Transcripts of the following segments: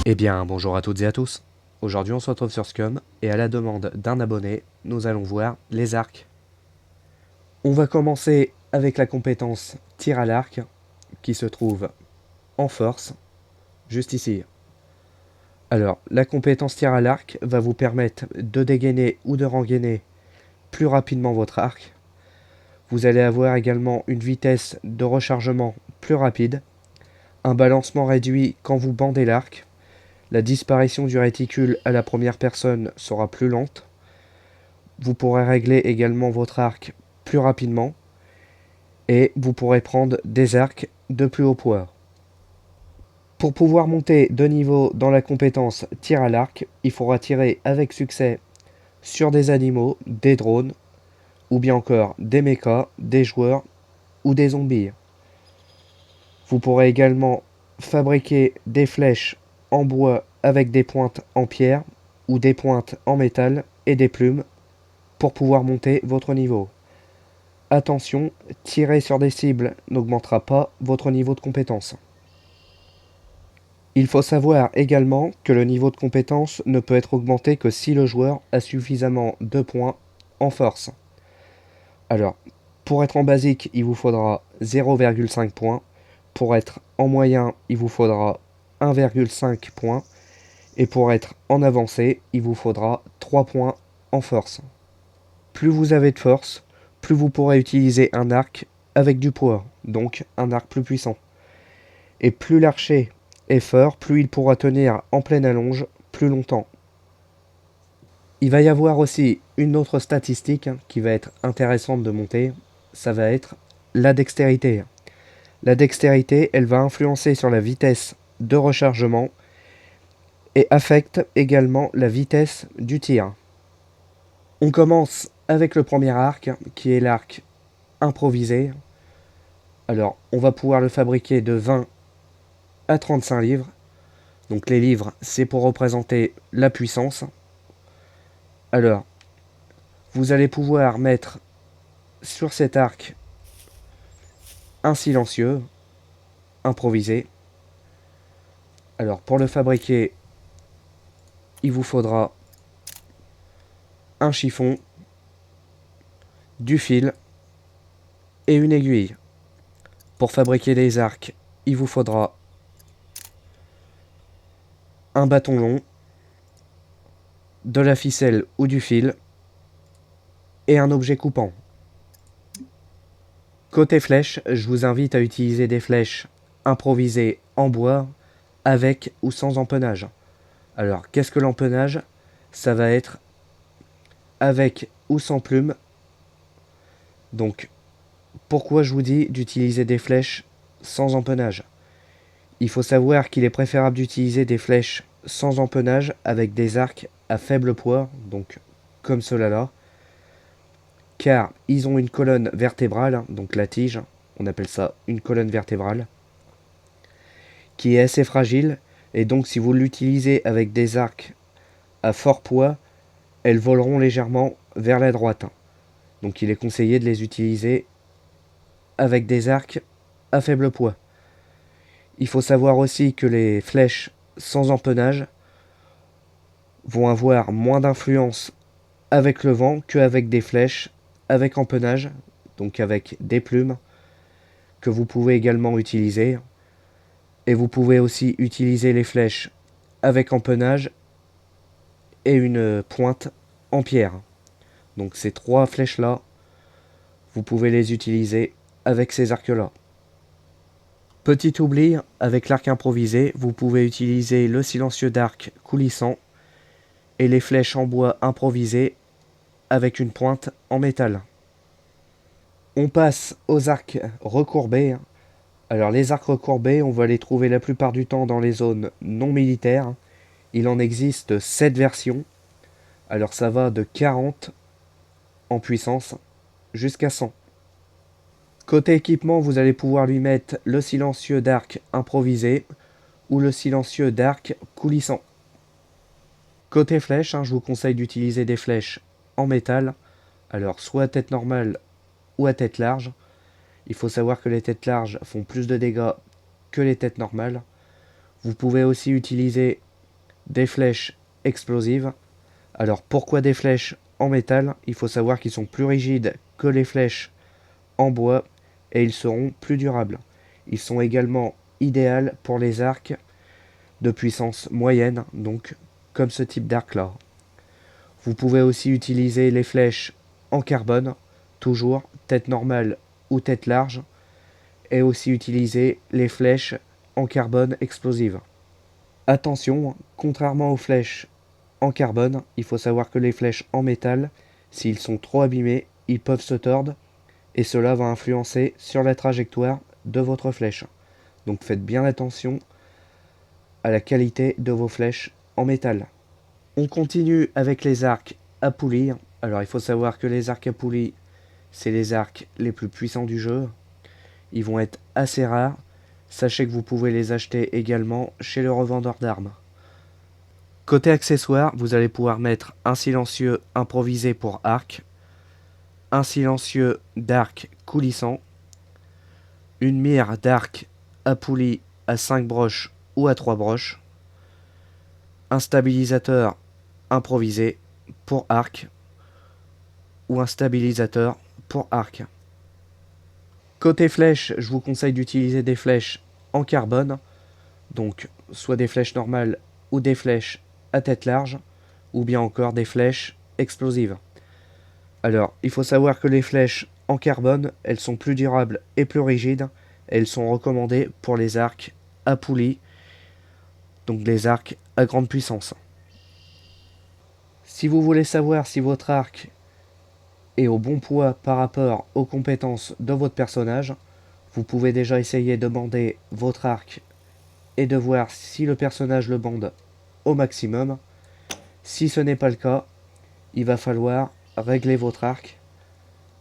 Eh bien, bonjour à toutes et à tous. Aujourd'hui, on se retrouve sur Scum et à la demande d'un abonné, nous allons voir les arcs. On va commencer avec la compétence tir à l'arc qui se trouve en force, juste ici. Alors, la compétence tir à l'arc va vous permettre de dégainer ou de rengainer plus rapidement votre arc. Vous allez avoir également une vitesse de rechargement plus rapide, un balancement réduit quand vous bandez l'arc. La disparition du réticule à la première personne sera plus lente. Vous pourrez régler également votre arc plus rapidement et vous pourrez prendre des arcs de plus haut poids. Pour pouvoir monter de niveau dans la compétence tir à l'arc, il faudra tirer avec succès sur des animaux, des drones, ou bien encore des mechas, des joueurs ou des zombies. Vous pourrez également fabriquer des flèches en bois avec des pointes en pierre ou des pointes en métal et des plumes pour pouvoir monter votre niveau. Attention, tirer sur des cibles n'augmentera pas votre niveau de compétence. Il faut savoir également que le niveau de compétence ne peut être augmenté que si le joueur a suffisamment de points en force. Alors, pour être en basique, il vous faudra 0,5 points. Pour être en moyen, il vous faudra 1,5 points. Et pour être en avancé, il vous faudra 3 points en force. Plus vous avez de force, plus vous pourrez utiliser un arc avec du poids, donc un arc plus puissant. Et plus l'archer est fort, plus il pourra tenir en pleine allonge plus longtemps. Il va y avoir aussi une autre statistique qui va être intéressante de monter, ça va être la dextérité. La dextérité, elle va influencer sur la vitesse de rechargement et affecte également la vitesse du tir. On commence avec le premier arc, qui est l'arc improvisé. Alors, on va pouvoir le fabriquer de 20 à 35 livres. Donc les livres, c'est pour représenter la puissance. Alors, vous allez pouvoir mettre sur cet arc un silencieux improvisé. Alors, pour le fabriquer, il vous faudra un chiffon, du fil et une aiguille. Pour fabriquer des arcs, il vous faudra un bâton long, de la ficelle ou du fil et un objet coupant. Côté flèches, je vous invite à utiliser des flèches improvisées en bois avec ou sans empennage. Alors, qu'est-ce que l'empennage? Ça va être avec ou sans plume. Donc, pourquoi je vous dis d'utiliser des flèches sans empennage? Il faut savoir qu'il est préférable d'utiliser des flèches sans empennage avec des arcs à faible poids, donc comme cela-là, car ils ont une colonne vertébrale, donc la tige, on appelle ça une colonne vertébrale, qui est assez fragile, et donc si vous l'utilisez avec des arcs à fort poids, elles voleront légèrement vers la droite. Donc il est conseillé de les utiliser avec des arcs à faible poids. Il faut savoir aussi que les flèches sans empennage vont avoir moins d'influence avec le vent qu'avec des flèches avec empennage, donc avec des plumes, que vous pouvez également utiliser. Et vous pouvez aussi utiliser les flèches avec empennage et une pointe en pierre. Donc ces trois flèches-là, vous pouvez les utiliser avec ces arcs-là. Petit oubli, avec l'arc improvisé, vous pouvez utiliser le silencieux d'arc coulissant et les flèches en bois improvisées avec une pointe en métal. On passe aux arcs recourbés. Alors les arcs recourbés, on va les trouver la plupart du temps dans les zones non militaires. Il en existe 7 versions. Alors ça va de 40 en puissance jusqu'à 100. Côté équipement, vous allez pouvoir lui mettre le silencieux d'arc improvisé ou le silencieux d'arc coulissant. Côté flèches, je vous conseille d'utiliser des flèches en métal. Alors soit à tête normale ou à tête large. Il faut savoir que les têtes larges font plus de dégâts que les têtes normales. Vous pouvez aussi utiliser des flèches explosives. Alors pourquoi des flèches en métal? Il faut savoir qu'ils sont plus rigides que les flèches en bois et ils seront plus durables. Ils sont également idéaux pour les arcs de puissance moyenne, donc comme ce type d'arc là. Vous pouvez aussi utiliser les flèches en carbone, toujours tête normale ou tête large, et aussi utiliser les flèches en carbone explosives. Attention, contrairement aux flèches en carbone, il faut savoir que les flèches en métal, s'ils sont trop abîmés, ils peuvent se tordre et cela va influencer sur la trajectoire de votre flèche. Donc faites bien attention à la qualité de vos flèches en métal. On continue avec les arcs à poulie. Alors il faut savoir que les arcs à poulie, c'est les arcs les plus puissants du jeu. Ils vont être assez rares. Sachez que vous pouvez les acheter également chez le revendeur d'armes. Côté accessoires, vous allez pouvoir mettre un silencieux improvisé pour arc, un silencieux d'arc coulissant, une mire d'arc à poulie à 5 broches ou à 3 broches, un stabilisateur improvisé pour arc ou un stabilisateur pour arc. Côté flèches, je vous conseille d'utiliser des flèches en carbone, donc soit des flèches normales ou des flèches à tête large, ou bien encore des flèches explosives. Alors, il faut savoir que les flèches en carbone, elles sont plus durables et plus rigides, et elles sont recommandées pour les arcs à poulie, donc les arcs à grande puissance. Si vous voulez savoir si votre arc est au bon poids par rapport aux compétences de votre personnage, vous pouvez déjà essayer de bander votre arc et de voir si le personnage le bande au maximum. Si ce n'est pas le cas, il va falloir régler votre arc.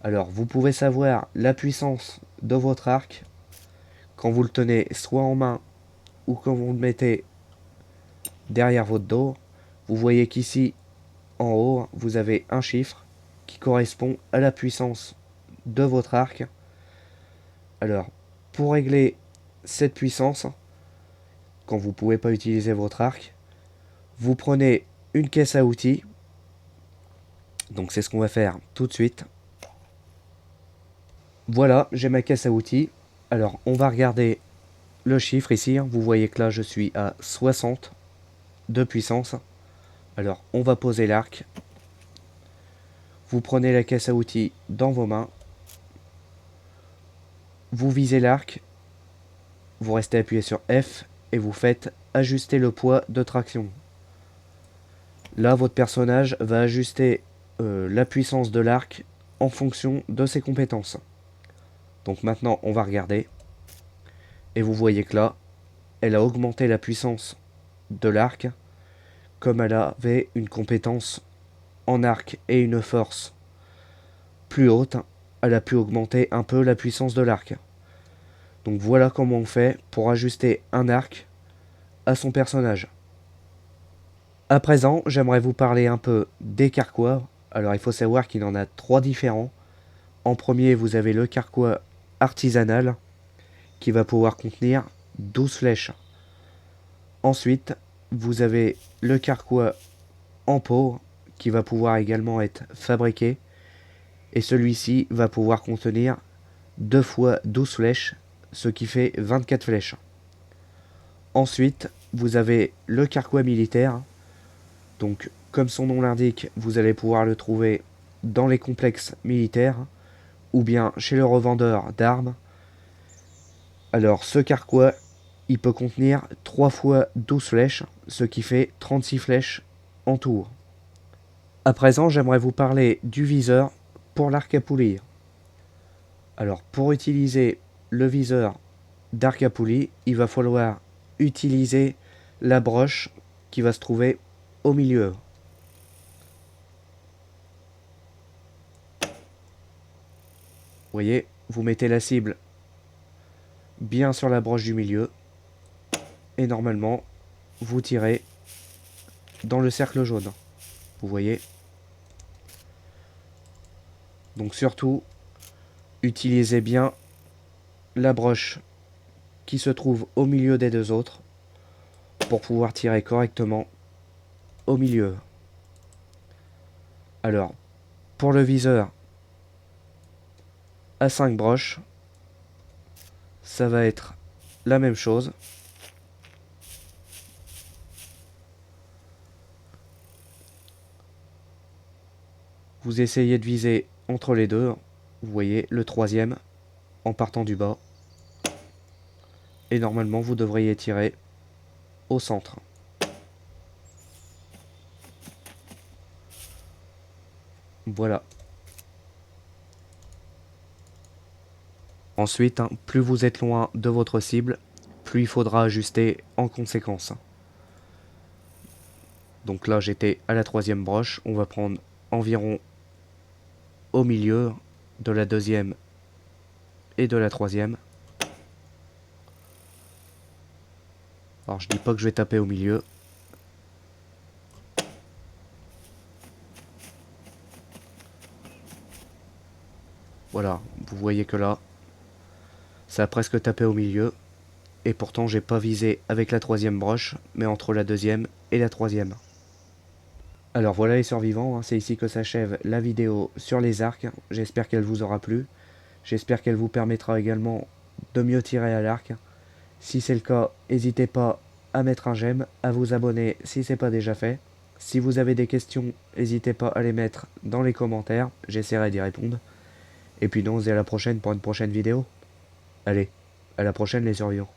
Alors vous pouvez savoir la puissance de votre arc quand vous le tenez soit en main ou quand vous le mettez derrière votre dos. Vous voyez qu'ici en haut vous avez un chiffre qui correspond à la puissance de votre arc. Alors pour régler cette puissance, quand vous ne pouvez pas utiliser votre arc, vous prenez une caisse à outils. Donc c'est ce qu'on va faire tout de suite. Voilà, j'ai ma caisse à outils. Alors on va regarder le chiffre ici. Vous voyez que là je suis à 60 de puissance. Alors on va poser l'arc. Vous prenez la caisse à outils dans vos mains. Vous visez l'arc. Vous restez appuyé sur F et vous faites ajuster le poids de traction. Là votre personnage va ajuster la puissance de l'arc en fonction de ses compétences. Donc maintenant on va regarder. Et vous voyez que là, elle a augmenté la puissance de l'arc. Comme elle avait une compétence en arc et une force plus haute, elle a pu augmenter un peu la puissance de l'arc. Donc voilà comment on fait pour ajuster un arc à son personnage. À présent, j'aimerais vous parler un peu des carquois. Alors il faut savoir qu'il y en a 3 différents. En premier, vous avez le carquois artisanal qui va pouvoir contenir 12 flèches. Ensuite, vous avez le carquois en pot qui va pouvoir également être fabriqué. Et celui-ci va pouvoir contenir 2 fois 12 flèches, ce qui fait 24 flèches. Ensuite, vous avez le carquois militaire. Donc, comme son nom l'indique, vous allez pouvoir le trouver dans les complexes militaires ou bien chez le revendeur d'armes. Alors, ce carquois, il peut contenir 3 fois 12 flèches, ce qui fait 36 flèches en tout. À présent, j'aimerais vous parler du viseur pour l'arc à poulie. Alors, pour utiliser le viseur d'arc à poulie, il va falloir utiliser la broche qui va se trouver au milieu. Vous voyez, vous mettez la cible bien sur la broche du milieu et normalement, vous tirez dans le cercle jaune. Vous voyez. Donc surtout, utilisez bien la broche qui se trouve au milieu des deux autres pour pouvoir tirer correctement au milieu. Alors, pour le viseur à 5 broches, ça va être la même chose. Vous essayez de viser entre les deux. Vous voyez le troisième en partant du bas. Et normalement, vous devriez tirer au centre. Voilà. Ensuite, plus vous êtes loin de votre cible, plus il faudra ajuster en conséquence. Donc là, j'étais à la troisième broche. On va prendre environ au milieu de la deuxième et de la troisième. Alors, je dis pas que je vais taper au milieu. Voilà, vous voyez que là, ça a presque tapé au milieu. Et pourtant, j'ai pas visé avec la troisième broche, mais entre la deuxième et la troisième. Alors voilà les survivants, c'est ici que s'achève la vidéo sur les arcs. J'espère qu'elle vous aura plu. J'espère qu'elle vous permettra également de mieux tirer à l'arc. Si c'est le cas, n'hésitez pas à mettre un j'aime, à vous abonner si ce n'est pas déjà fait. Si vous avez des questions, n'hésitez pas à les mettre dans les commentaires, j'essaierai d'y répondre. Et puis nous on se dit à la prochaine pour une prochaine vidéo. Allez, à la prochaine les survivants.